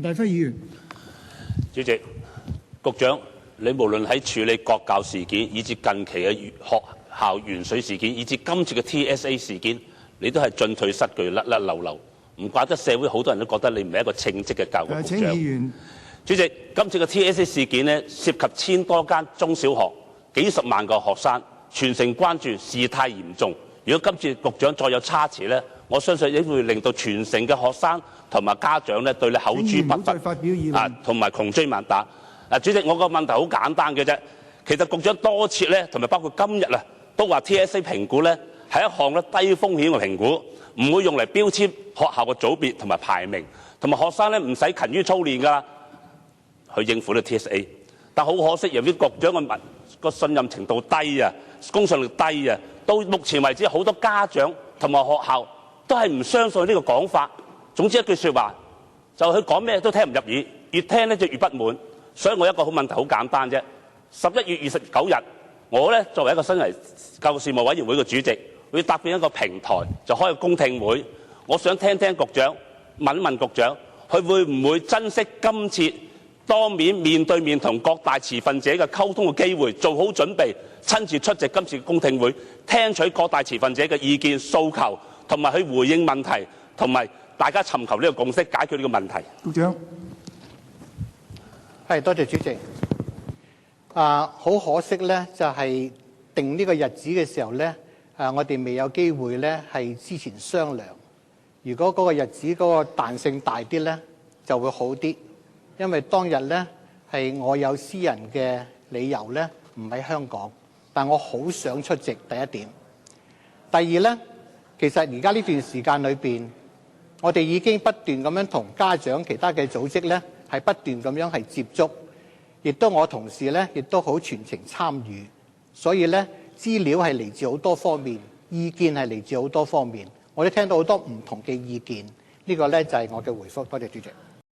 大輝議員，主席、局長，你無論喺處理國教事件，以至近期嘅學校鉛水事件，以至今次嘅 TSA 事件，你都係進退失據、甩甩漏漏。唔怪得社會好多人都覺得你唔係一個稱職嘅教育局長。請議員。主席，今次嘅 TSA 事件呢，涉及千多間中小學、幾十萬個學生，全城關注，事態嚴重。如果今次局長再有差池呢，我相信亦會令到全城嘅學生同埋家長呢對你口誅筆伐，同埋窮追猛打。主席，我個問題好簡單嘅啫。其實局長多次呢，同埋包括今日啊，都話 TSA 評估呢係一項低風險嘅評估，唔會用嚟標籤學校嘅組別同埋排名，同埋學生呢唔使勤於操練㗎，去應付呢 TSA。但好可惜，由於局長嘅信任程度低啊，公信力低啊，到目前為止好多家長同埋學校都係唔相信呢個講法。總之一句説話，就佢講咩都聽唔入耳，越聽呢就越不滿。所以我一個好問題好簡單啫。11月29日，我呢作為一個身為教育事務委員會嘅主席，會搭建一個平台，就開個公聽會。我想聽聽局長，問一問局長，佢會唔會珍惜今次當面對面同各大持份者嘅溝通嘅機會，做好準備，親自出席今次嘅公聽會，聽取各大持份者嘅意見訴求，同埋去回應問題，同埋大家尋求呢個共識，解決呢個問題。局長，多謝主席。好可惜咧，就係定呢個日子嘅時候咧，我哋未有機會咧係之前商量。如果嗰個日子嗰個彈性大啲咧，就會好啲。因為當日咧係我有私人嘅理由咧，唔喺香港，但我好想出席。第一點，第二咧，其實而家呢段時間裏邊，我哋已經不斷咁樣同家長、其他嘅組織咧係不斷咁樣係接觸。亦都我同事咧，亦都好全程參與，所以咧資料係嚟自好多方面，意見係嚟自好多方面，我哋聽到好多唔同嘅意見，呢個咧就係我嘅回覆。多謝主席。